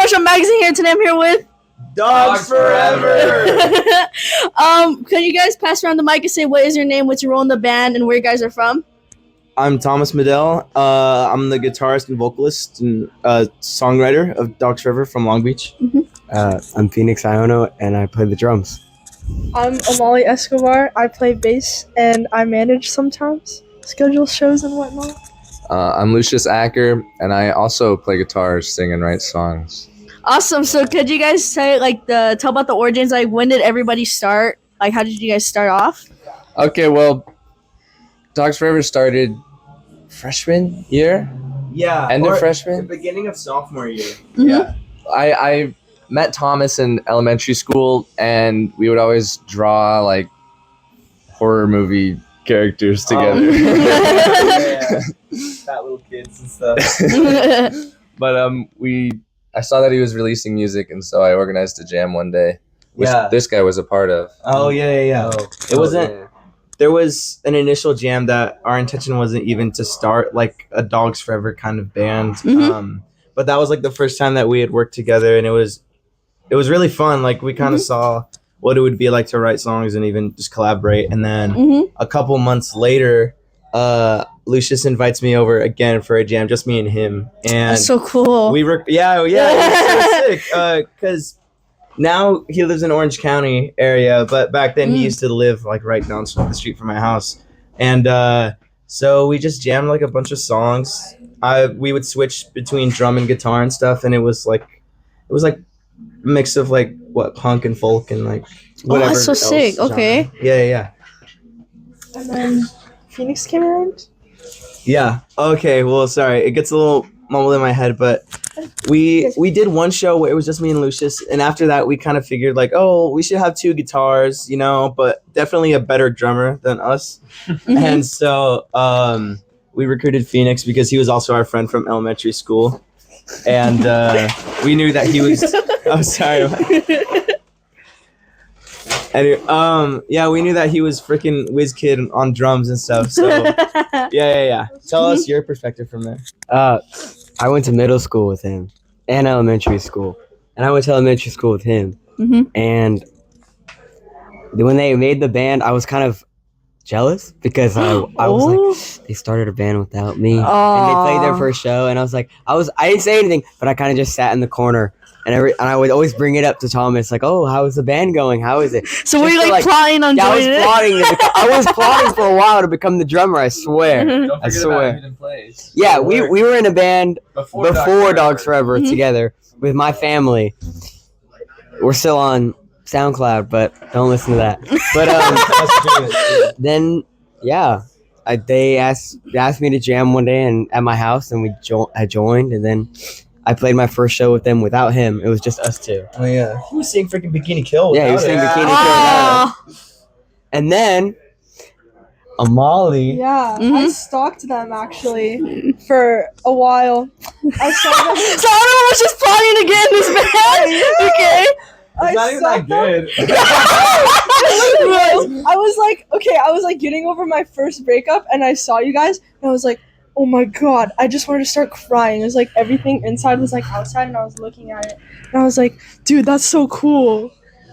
Commercial Magazine here today. I'm here with Dogs Forever. Can you guys pass around the mic and say what is your name, what's your role in the band, and where you guys are from? I'm Thomas Medell. I'm the guitarist and vocalist and songwriter of Dogs Forever from Long Beach. I'm Phoenix Iono, and I play the drums. I'm Amali Escobar. I play bass, and I manage sometimes, schedule shows and whatnot. I'm Lucius Acker, and I also play guitar, sing, and write songs. Awesome. So could you guys say tell about the origins? Like, when did everybody start? Like, how did you guys start off? Okay, well, Dogs Forever started freshman year. Yeah. End of freshman? The beginning of sophomore year. Mm-hmm. Yeah. I met Thomas in elementary school, and we would always draw like horror movie characters together. Yeah. Fat little kids and stuff. But I saw that he was releasing music, and so I organized a jam one day, which this guy was a part of. Oh yeah. It wasn't. Yeah. There was an initial jam that our intention wasn't even to start like a Dogs Forever kind of band. Mm-hmm. But that was like the first time that we had worked together, and it was really fun. Like we kind of saw what it would be like to write songs and even just collaborate. And then a couple months later, Lucius invites me over again for a jam, just me and him. And that's so cool. It was so sick. Because now he lives in Orange County area, but back then he used to live like right down the street from my house. And so we just jammed like a bunch of songs. We would switch between drum and guitar and stuff, and it was like a mix of like punk and folk and like whatever. Oh, that's so sick. Genre. Okay. Yeah. And then Phoenix came around. Yeah. Okay. Well, sorry. It gets a little mumbled in my head, but we did one show where it was just me and Lucius, and after that we kind of figured like, oh, we should have two guitars, but definitely a better drummer than us. And so we recruited Phoenix because he was also our friend from elementary school, and we knew that he was. Oh, sorry. Anyway, we knew that he was freaking whiz kid on drums and stuff. So, yeah. Tell us your perspective from there. I went to middle school with him and elementary school, and I went to elementary school with him. And when they made the band, I was kind of jealous because I was like, they started a band without me, and they played their first show, and I didn't say anything, but I kind of just sat in the corner. And I would always bring it up to Thomas, like, "Oh, how is the band going? How is it?" So were you plotting on joining it? I was plotting for a while to become the drummer. I swear. Don't forget about Hidden Place. Yeah, we were in a band before Dogs Forever together with my family. We're still on SoundCloud, but don't listen to that. But then they asked me to jam one day and at my house, and I joined, and then I played my first show with them without him. It was just us two. Oh yeah, he was singing freaking Bikini Kill. Yeah, he was singing Bikini Kill. And then Amali. Yeah, I stalked them actually for a while. I saw them. So everyone was just plotting to get in this band. Okay. It's not even that good. I was like getting over my first breakup, and I saw you guys, and I was like, oh my god, I just wanted to start crying. It was like everything inside was like outside, and I was looking at it, and I was like, dude, that's so cool.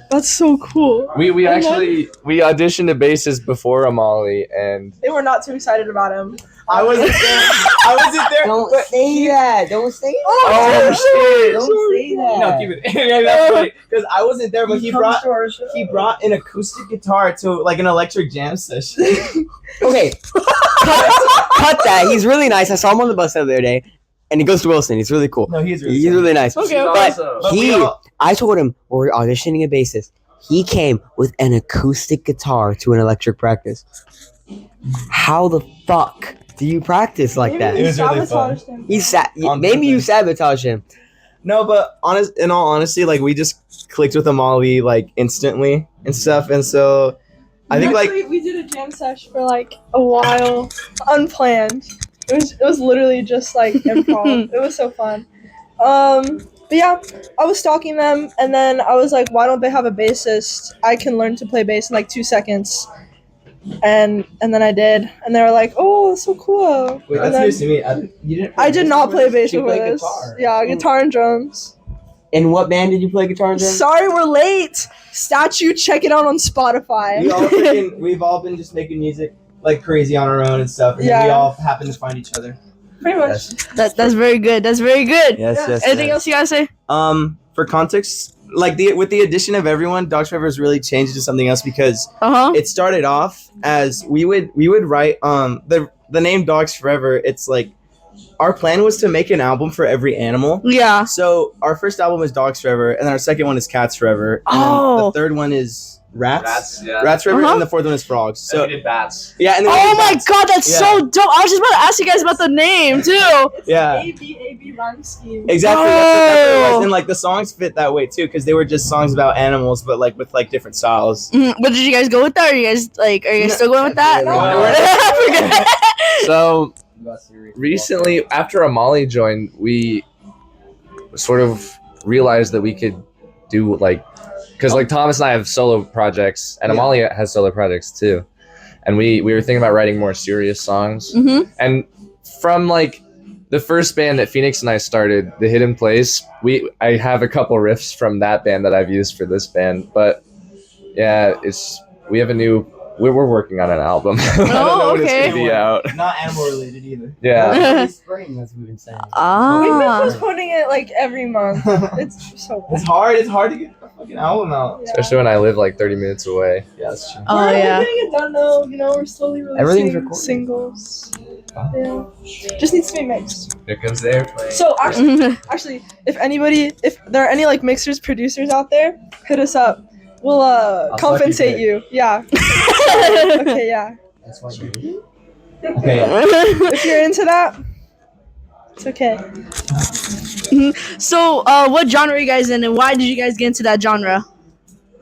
That's so cool. We auditioned a bassist before Amali, and they were not too excited about him. I wasn't there. Don't say that. Don't say that. Oh shit! Don't say that. No, keep it. Yeah, that's funny. Because I wasn't there, but he brought an acoustic guitar to like an electric jam session. Okay, cut that. He's really nice. I saw him on the bus the other day, and he goes to Wilson. He's really cool. No, he's really nice. Okay, but I told him we're auditioning a bassist. He came with an acoustic guitar to an electric practice. How the fuck do you practice like that? It was really fun. Maybe you sabotaged him. No, but in all honesty, like we just clicked with Amali like instantly and stuff, and so I think we did a jam session for like a while, unplanned. It was literally just like improv. It was so fun. But yeah, I was stalking them, and then I was like, why don't they have a bassist? I can learn to play bass in like 2 seconds. And then I did, and they were like, "Oh, that's so cool." Wait, that's news to me. I did not play bass before this. Guitar. Yeah, guitar and drums. And what band did you play guitar in? Sorry, we're late. Statue, check it out on Spotify. We've all been just making music like crazy on our own and stuff, and then we Yeah. all happen to find each other. Pretty much. That's very good. That's very good. Yes. Anything else you gotta say? For context, like with the addition of everyone, Dogs Forever has really changed to something else because it started off as we would write the name Dogs Forever. It's like our plan was to make an album for every animal. Yeah. So our first album is Dogs Forever, and then our second one is Cats Forever, and then the third one is Rats. Rats Forever, and the fourth one is Frogs. So we did bats. yeah, and then Oh my god, that's so dope! I was just about to ask you guys about the name too. It's Yeah. A-B rhyme scheme. Exactly. That's what it was. And like the songs fit that way too, because they were just songs about animals, but like with like different styles. But did you guys go with that? Or are you guys still going with that? No. So recently, after Amali joined, we sort of realized that we could do like, because like Thomas and I have solo projects, and Amali has solo projects too, and we were thinking about writing more serious songs. And from like the first band that Phoenix and I started, The Hidden Place, I have a couple riffs from that band that I've used for this band, but yeah, we have a new. We're working on an album. I don't know when it's gonna be out. Not animal related either. Yeah. Spring, as we've been saying. We've been postponing it like every month. It's so It's hard. It's hard to get a fucking album out. Especially when I live like 30 minutes away. Yeah, that's true. Oh we're yeah. getting it done though. You know, we're slowly Everything's releasing recorded. singles. Yeah. Just needs to be mixed. Here comes the airplane. So actually, if there are any like mixers, producers out there, hit us up. We'll compensate you. Yeah. Okay, yeah. That's why you. Okay. If you're into that, it's okay. So, what genre are you guys in, and why did you guys get into that genre?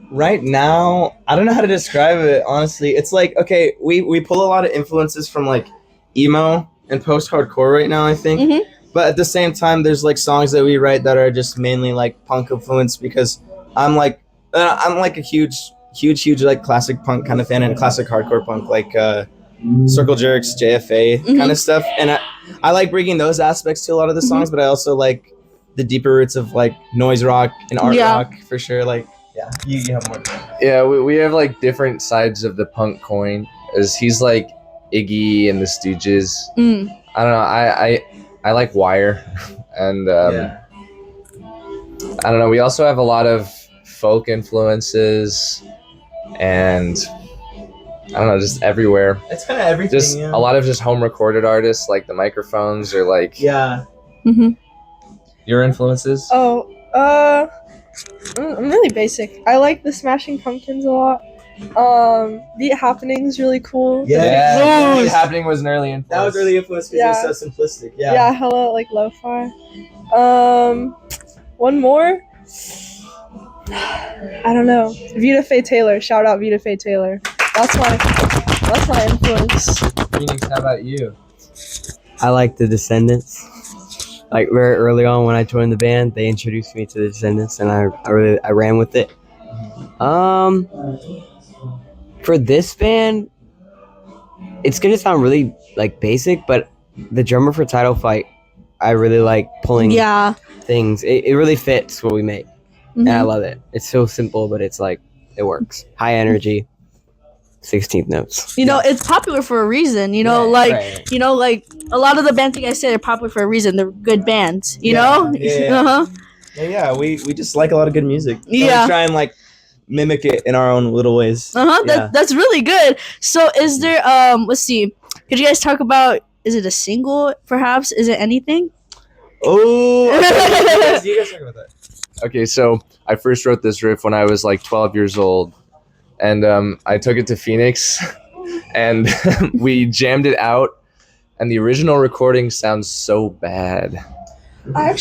Right now, I don't know how to describe it. Honestly, it's like okay, we pull a lot of influences from like emo and post-hardcore right now, I think. But at the same time, there's like songs that we write that are just mainly like punk influenced because I'm like a huge like classic punk kind of fan and classic hardcore punk like Circle Jerks, JFA kind of stuff, and I like bringing those aspects to a lot of the songs, but I also like the deeper roots of like noise rock and art rock for sure. Like you have more. Yeah, we have like different sides of the punk coin. As he's like Iggy and the Stooges. I don't know. I like Wire, and I don't know. We also have a lot of folk influences, and I don't know, just everywhere. It's kind of everything. Just a lot of just home recorded artists, like the microphones, or like your influences. Oh, I'm really basic. I like the Smashing Pumpkins a lot. Beat Happening is really cool. Yeah, Beat Happening was an early influence. That was really influenced because it was so simplistic. Yeah, hella like lo-fi. One more. I don't know. Vita Faye Taylor. Shout out Vita Faye Taylor. That's my influence. Phoenix, how about you? I like the Descendants. Like very early on when I joined the band, they introduced me to the Descendants, and I ran with it. For this band, it's gonna sound really like basic, but the drummer for Title Fight, I really like pulling things. It really fits what we make, and I love it. It's so simple, but it's like it works. High energy. 16th notes. You know, it's popular for a reason. You know, you know, like a lot of the bands you guys say are popular for a reason. They're good bands. You know. Yeah. We just like a lot of good music. And we try and like mimic it in our own little ways. That's really good. So, is there let's see. Could you guys talk about? Is it a single? Perhaps? Is it anything? Oh, okay. You guys talk about that. Okay, so I first wrote this riff when I was like 12 years old. And I took it to Phoenix, and we jammed it out, and the original recording sounds so bad. I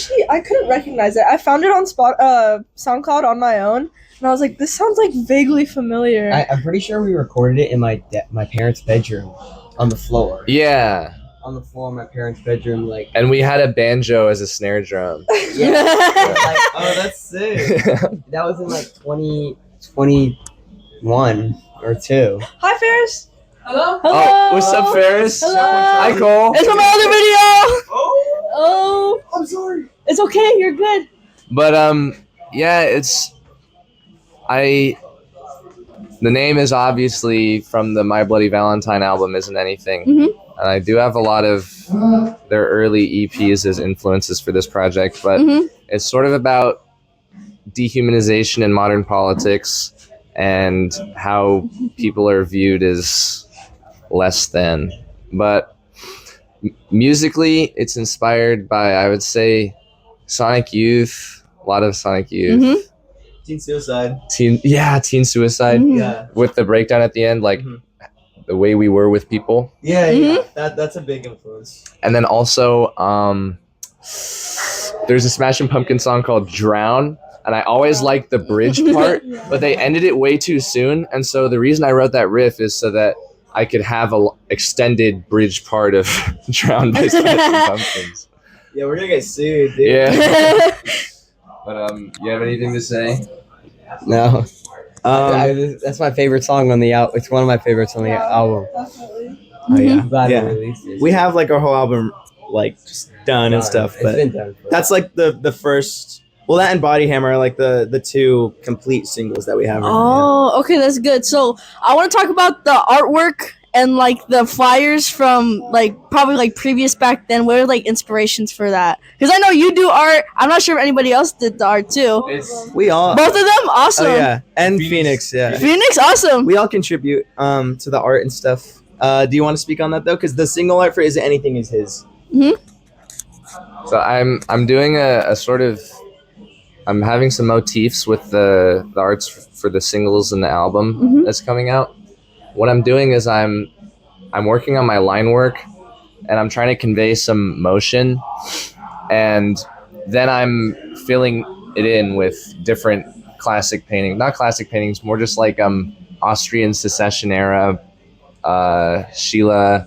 couldn't recognize it. I found it on SoundCloud on my own, and I was like, this sounds like vaguely familiar. I'm pretty sure we recorded it in my parents' bedroom, on the floor. Yeah. On the floor in my parents' bedroom, like. And we had a banjo as a snare drum. Yeah. Oh, that's sick. That was in like 2021 or 2. Hi, Ferris. Hello. Oh, what's up, Ferris? Hello. Hi, Cole. It's from my other video. Oh, Oh, I'm sorry. it's okay. You're good. But yeah, it's I. The name is obviously from the My Bloody Valentine album, Isn't Anything, and I do have a lot of their early EPs as influences for this project, but it's sort of about dehumanization in modern politics and how people are viewed as less than. But musically, it's inspired by, I would say, Sonic Youth, a lot of Sonic Youth. Teen suicide. Teen Suicide. Yeah. With the breakdown at the end, like the way we were with people. Yeah. That's a big influence. And then also, there's a Smashing Pumpkins song called Drown, and I always liked the bridge part, but they ended it way too soon, and so the reason I wrote that riff is so that I could have a extended bridge part of Drown by Smashing Pumpkins. Yeah, we're gonna get sued, dude. Yeah. But you have anything to say? No. That's my favorite song on the album. It's one of my favorites on the album. Definitely. Oh yeah. I'm glad Yeah. we released it. We have like our whole album like just done and stuff, It's but been done for that's like the first. Well, that and Body Hammer are like the two complete singles that we have. Oh, okay, that's good. So I want to talk about the artwork and like the flyers from like probably like previous back then. What are like inspirations for that? Because I know you do art. I'm not sure if anybody else did the art too. We all. Both of them, awesome. Oh yeah, and Phoenix. Yeah. Phoenix, awesome. We all contribute to the art and stuff. Do you want to speak on that though? Because the single art for Isn't Anything is his. So I'm doing a sort of, I'm having some motifs with the arts for the singles and the album that's coming out. What I'm doing is I'm working on my line work, and I'm trying to convey some motion, and then I'm filling it in with different classic paintings. Not classic paintings, more just like Austrian secession era, Sheila,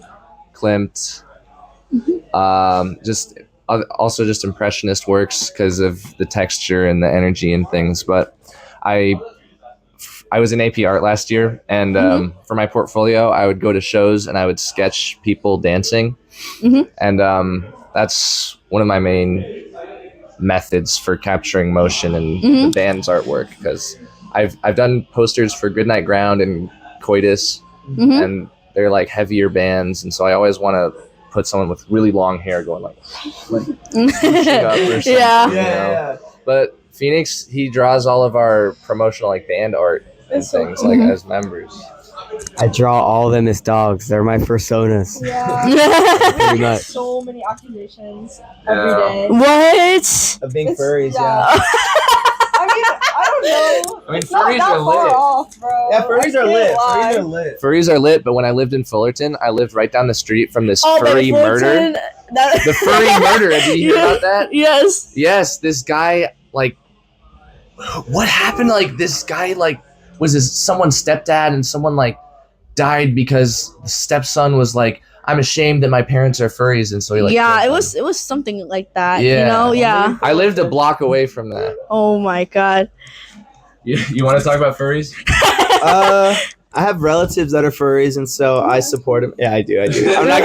Klimt, just also just impressionist works because of the texture and the energy and things. But I was in AP Art last year, and for my portfolio, I would go to shows and I would sketch people dancing, and that's one of my main methods for capturing motion in the band's artwork. Because I've done posters for Goodnight Ground and Coitus, and they're like heavier bands, and so I always want to put someone with really long hair going like swooshing up or something, you know? But Phoenix, he draws all of our promotional like band art and things like as members. I draw all of them as dogs. They're my personas. Yeah. Pretty We get much. so many accusations every day. What? Of being It's- furries, yeah. I mean, I don't know. I mean, It's not furries that are far lit. off, bro. Yeah, furries I are can't lit. lie. Furries are lit. Furries are lit, but when I lived in Fullerton, I lived right down the street from this Oh, furry murder. Fullerton, that- The furry murder. Did you hear about that? Yes. Yes, this guy, like, what happened? Like, this guy, like, was someone's stepdad, and someone, like, died because the stepson was like, I'm ashamed that my parents are furries, and so he, like, Yeah, killed it was something like that. Yeah. You know, yeah. them. I lived a block away from that. Oh my god. You want to talk about furries? I have relatives that are furries, and so I support them. Yeah, I do. I'm not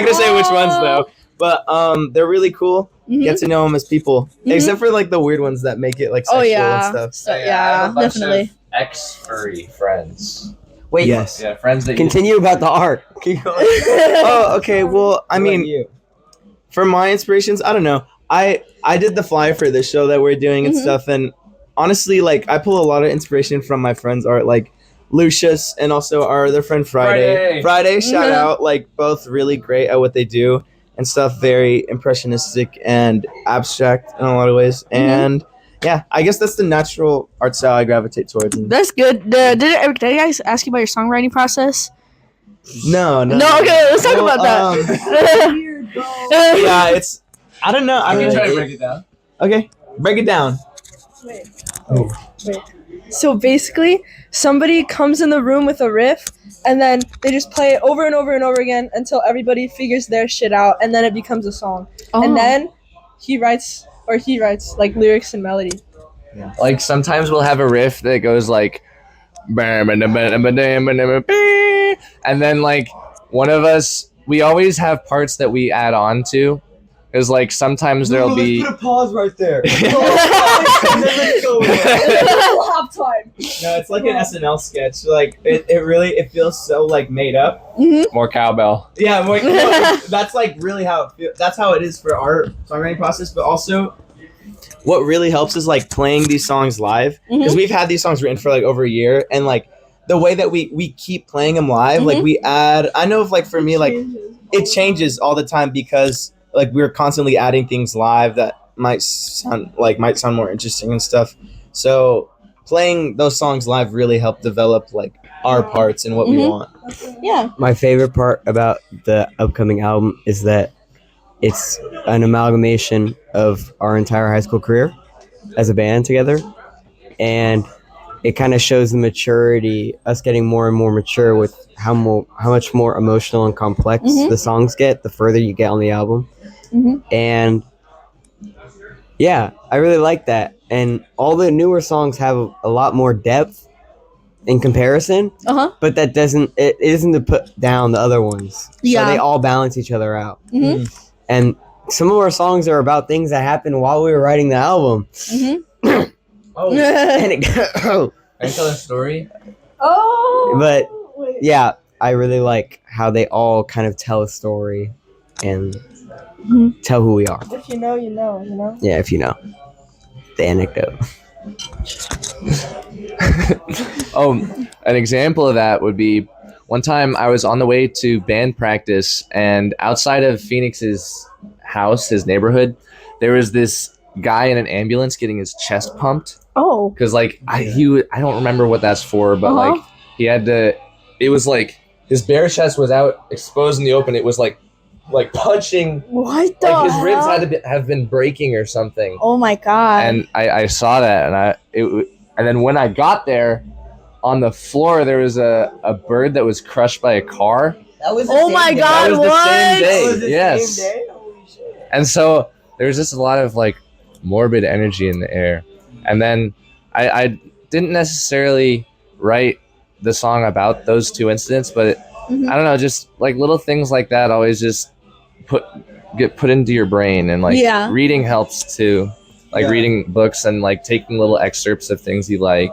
gonna say which ones though, but they're really cool. Get to know them as people, except for like the weird ones that make it like sexual Oh yeah. and stuff. So, yeah, definitely. Ex-furry friends. Wait, Yes. Yeah, friends that continue about the art. Keep going. Oh, okay. Well, I mean, for my inspirations, I don't know. I did the flyer for this show that we're doing and stuff, and honestly, like I pull a lot of inspiration from my friends' art, like Lucius and also our other friend Friday. Shout out, like both really great at what they do and stuff. Very impressionistic and abstract in a lot of ways, and yeah, I guess that's the natural art style I gravitate towards. And That's good. Did I guys ask you about your songwriting process? no. No, okay, let's talk about that. Weird, bro. Yeah, it's. I don't know. I mean, break it down. okay, break it down. Wait. So basically, somebody comes in the room with a riff, and then they just play it over and over and over again until everybody figures their shit out, and then it becomes a song. Oh. And then he writes like lyrics and melody. Like sometimes we'll have a riff that goes like, and then like one of us, we always have parts that we add on to, Because like sometimes there'll be. Let's put a pause right there. Half time. No, it's like an SNL sketch. Like it feels so like made up. More cowbell. Yeah, that's like really how it feels. That's how it is for our songwriting process. But also, what really helps is like playing these songs live because we've had these songs written for like over a year, and like the way that we keep playing them live, like we add. I know if like for me like it changes all the time because like we're constantly adding things live that might sound more interesting and stuff. So playing those songs live really helped develop like our parts and what we want. Yeah. My favorite part about the upcoming album is that it's an amalgamation of our entire high school career as a band together, and it kind of shows the maturity, us getting more and more mature with how much more emotional and complex the songs get the further you get on the album. And yeah, I really like that. And all the newer songs have a lot more depth in comparison, but that it isn't to put down the other ones. Yeah. So they all balance each other out. And some of our songs are about things that happened while we were writing the album. Oh, And it, Can I tell a story? Oh. but Wait. yeah, I really like how they all kind of tell a story and tell who we are. If you know, you know. You know. Yeah, if you know. The anecdote. An example of that would be one time I was on the way to band practice, and outside of Phoenix's house, his neighborhood, there was this guy in an ambulance getting his chest pumped. Oh. Because like I don't remember what that's for, but like he had to. It was like his bare chest was out, exposed in the open. It was like punching. What the Like his ribs hell? had to have been breaking or something. Oh my god. And I saw that, and then when I got there, on the floor there was a bird that was crushed by a car. That was Oh my god, That was the same day. what? Yes. Holy shit. And so there's just a lot of like morbid energy in the air. And then I didn't necessarily write the song about those two incidents, but I don't know, just like little things like that always just get put into your brain, and like reading helps too. Like reading books and like taking little excerpts of things you like.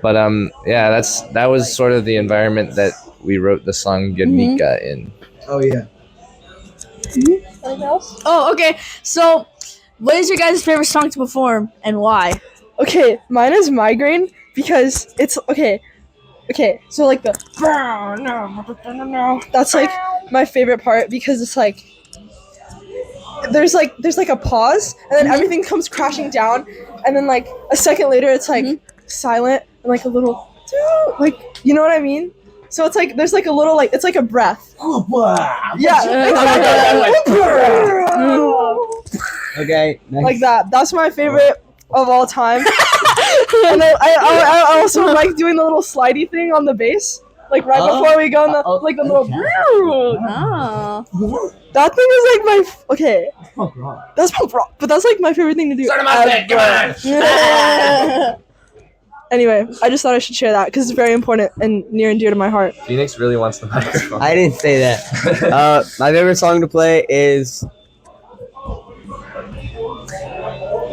But yeah, that was sort of the environment that we wrote the song Guernica in. Oh yeah. Anything else? Oh, okay. So, what is your guys' favorite song to perform and why? Okay, mine is Migraine because it's okay. Okay, so like the that's like my favorite part because it's like there's like a pause and then everything comes crashing down and then like a second later it's like silent and like a little like, you know what I mean? So it's like there's like a little like it's like a breath. Yeah. Okay. Like that. That's my favorite of all time. And I also like doing the little slidey thing on the bass. Like right before we go in the like the little Oh. that thing is like my okay. That's punk rock, but that's like my favorite thing to do. Anyway, I just thought I should share that because it's very important and near and dear to my heart. Phoenix really wants the microphone. I didn't say that. My favorite song to play is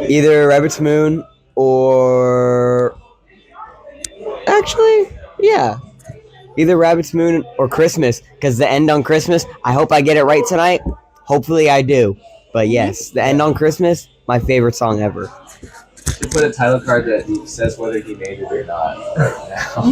either Rabbit's Moon or actually, yeah, either Rabbit's Moon or Christmas, because the end on Christmas, I hope I get it right tonight. Hopefully I do. But yes, the end on Christmas, my favorite song ever. You put a title card that says whether he made it or not right now.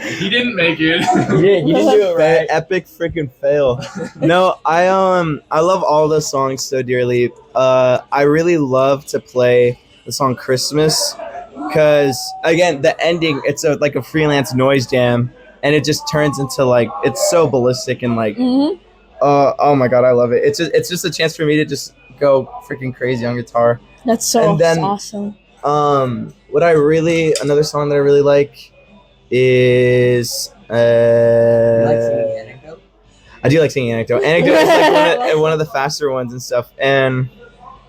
He didn't make it. You didn't do it right. Epic freaking fail. No, I love all the songs so dearly. I really love to play the song Christmas because again the ending it's like a freelance noise jam and it just turns into like it's so ballistic and like oh my god, I love it. It's just a chance for me to just go freaking crazy on guitar. That's so And then, awesome. Another song that I really like is I do like singing Anecdote. Anecdote is like one of the faster ones and stuff. And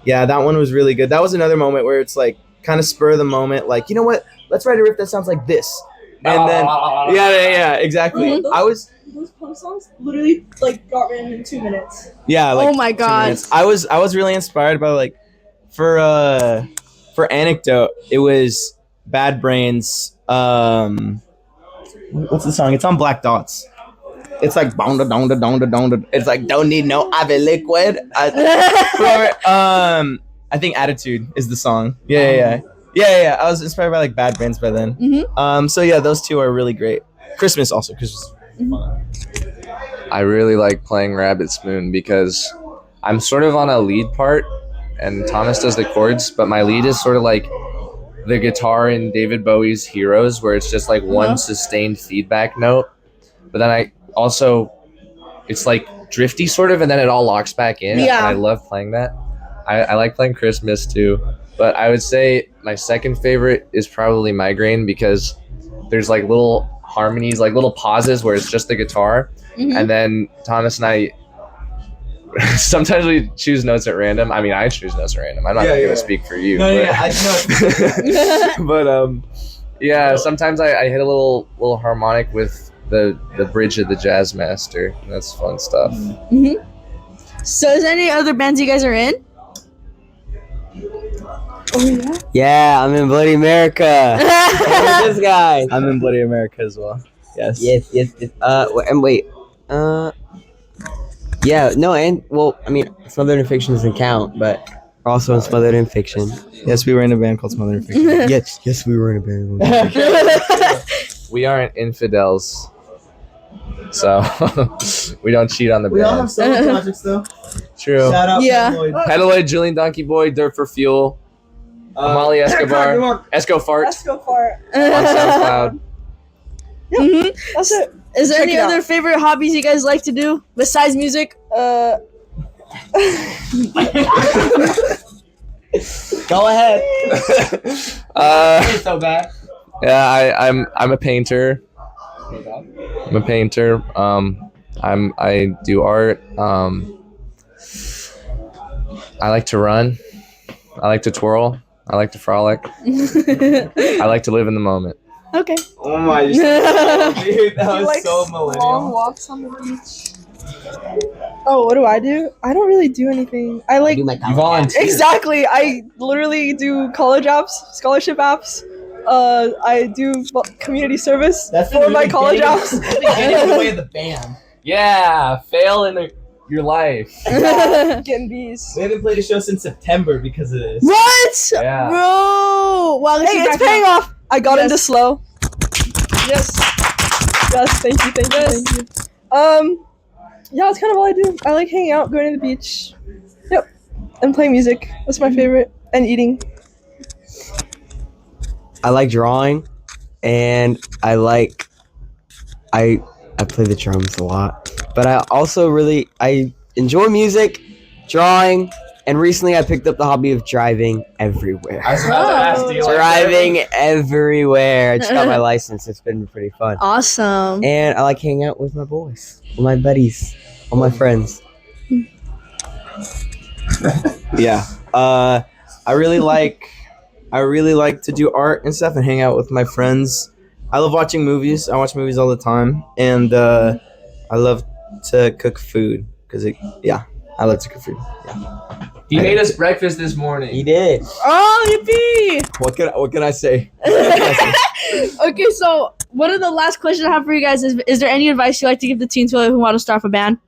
yeah, that one was really good. That was another moment where it's like kind of spur of the moment, like, you know what? Let's write a riff that sounds like this. And then yeah, exactly. I was songs literally like got written in 2 minutes. Yeah. Like, Oh my 2 God. minutes. I was really inspired by like for anecdote. It was Bad Brains. What's the song? It's on Black Dots. It's like donda donda donda donda. It's like don't need no Ivy liquid. I think Attitude is the song. Yeah. I was inspired by like Bad Brains by then. So yeah, those two are really great. Christmas also. Christmas. I really like playing Rabbit Spoon because I'm sort of on a lead part, and Thomas does the chords, but my lead is sort of like the guitar in David Bowie's Heroes, where it's just like one sustained feedback note. But then I also, it's like drifty sort of, and then it all locks back in. Yeah. And I love playing that. I like playing Christmas too. But I would say my second favorite is probably Migraine because there's like little harmonies, like little pauses where it's just the guitar. And then Thomas and I, sometimes we choose notes at random. I mean, I choose notes at random. I'm not going to speak for you. But yeah, sometimes I hit a little harmonic with the bridge of the Jazz Master. That's fun stuff. So, is there any other bands you guys are in? Oh yeah. Yeah, I'm in Bloody America. This guy. I'm in Bloody America as well. Yes. Yes. And wait. Yeah, no, and well, I mean, Smothered in Fiction doesn't count, but we're also in Smothered in Fiction. Yes, we were in a band called Smothered in Fiction. yes, we were in a band. We aren't infidels, so we don't cheat on the band. solo projects though. True. Shout out Yeah. Petaloid, Julian Donkey Boy, Dirt for Fuel, Amalia Escobar, Esco Fart Let's go for it. on SoundCloud. That's it. Is there Check any it out. other favorite hobbies you guys like to do besides music? Go ahead. So bad. Yeah, I'm a painter. I'm a painter. I do art. I like to run. I like to twirl. I like to frolic. I like to live in the moment. Okay. Oh my dude, that was like so long millennial. walks on the beach. Oh, what do? I don't really do anything. I like You volunteer. exactly. I literally do college apps, scholarship apps. I do community service for my college apps. Way of the band. Yeah, fail in your life. Getting bees. We haven't played a show since September because of this. What? Yeah. Bro! Wow, Hey, it's paying off. I got into slow. Yes. Thank you. Yeah, that's kind of all I do. I like hanging out, going to the beach. Yep. And playing music. That's my favorite. And eating. I like drawing, and I play the drums a lot. But I also I enjoy music, drawing, and recently I picked up the hobby of driving everywhere. I was about to ask you. Driving everywhere. I just got my license. It's been pretty fun. Awesome. And I like hanging out with my boys, with my buddies, all my friends. Yeah. I really like to do art and stuff and hang out with my friends. I love watching movies. I watch movies all the time, and I love to cook food because I love to cook food. Yeah. He made us breakfast this morning. He did. Oh, yippee! What can I say? Okay, so one of the last questions I have for you guys is there any advice you'd like to give the teens who want to start a band?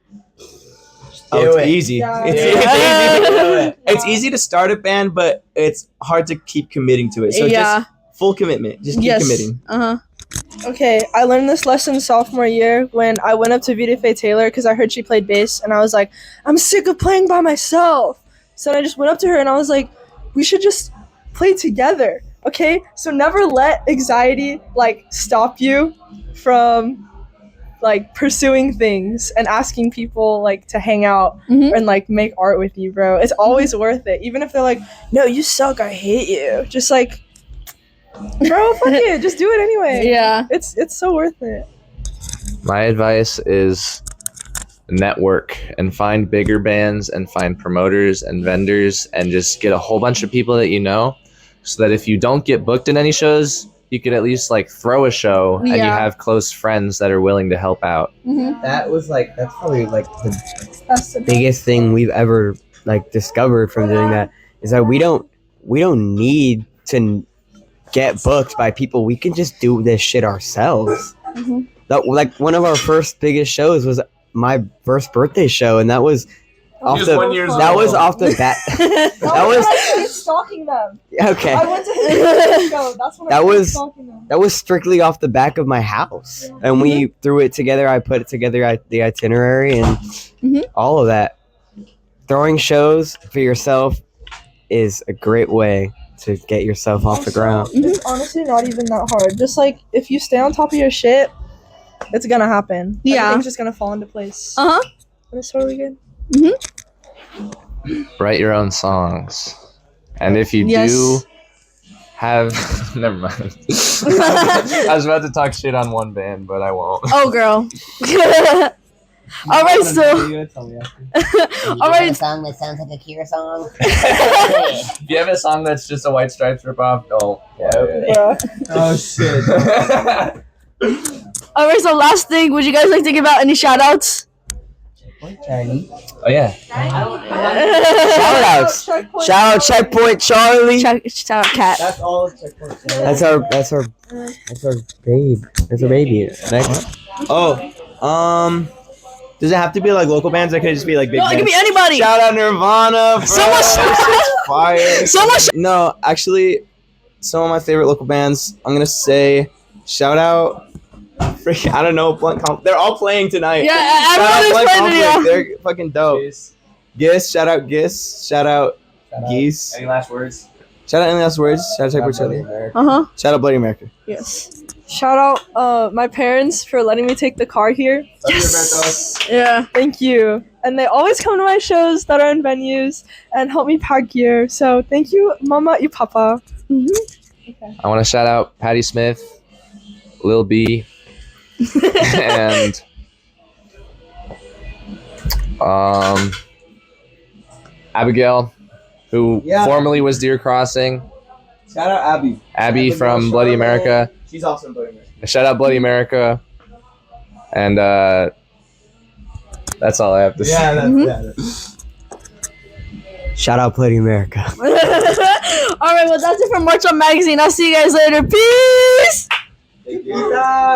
Oh, Do it's it. easy. Yeah. It's Yeah. easy. It's easy to start a band, but it's hard to keep committing to it. So Yeah. just full commitment. Just keep committing. Okay, I learned this lesson sophomore year when I went up to Vita Faye Taylor because I heard she played bass, and I was like, I'm sick of playing by myself. So I just went up to her and I was like, we should just play together, okay? So never let anxiety stop you from pursuing things and asking people to hang out Mhm. and make art with you, bro. It's always worth it, even if they're like, no, you suck, I hate you. Just bro, fuck it, just do it anyway. Yeah. It's so worth it. My advice is network and find bigger bands and find promoters and vendors and just get a whole bunch of people that you know so that if you don't get booked in any shows, you could at least like throw a show and you Yeah. have close friends that are willing to help out. That's probably like the That's the biggest thing we've ever like discovered from doing that is that we don't need to get booked by people. We can just do this shit ourselves. That like one of our first biggest shows was my first birthday show, and that was off the that was off the bat. That was when I started stalking them. Okay. I went to his show. That's when I That started was- stalking them. That was strictly off the back of my house, and we threw it together. I put it together, the itinerary, and all of that. Throwing shows for yourself is a great way to get yourself off the ground. It's honestly not even that hard. Just like if you stay on top of your shit, it's gonna happen. Yeah. Everything's just gonna fall into place. Uh-huh. And it's totally good. Write your own songs, and if you Yes. do have, never mind. I was about to talk shit on one band, but I won't. Oh, girl. All right, so. All right. A song that sounds like a Kira song. If you have a song that's just a White Stripes ripoff, don't. Yeah. Oh shit. All right, so last thing, would you guys like to give out any shout outs? Oh yeah. Shout outs. Shout out Checkpoint Charlie. Shout out, Cat. That's all checkpoint. That's our babe. That's our baby. Next. Oh, does it have to be like local bands? Or could it just be like big No, it bands? could be anybody. Shout out Nirvana. Bro. So much- Fire. So much. No, actually, some of my favorite local bands. I'm gonna say, shout out. Freaking, I don't know. Blunt they're all playing tonight. Yeah, Shout out everyone is Blunt playing it, Conflict. yeah. They're fucking dope. Giss, shout out Giss. Shout out Geese. Any last words? Shout out Any Last Words. Shout out Checkpoint Charlie. Uh-huh. Shout out Bloody America. Yes. Shout out my parents for letting me take the car here. Yes. Yeah. Thank you. And they always come to my shows that are in venues and help me pack gear. So thank you, Mama y Papa. I want to shout out Patty Smith, Lil B, and Abigail, who formerly was Deer Crossing. Shout out Abby. Abby from Bloody America. She's also in Bloody America. Shout out Bloody America. And that's all I have to say. Yeah, that's Shout out Bloody America. All right, well, that's it from March On Magazine. I'll see you guys later. Peace. Thank you.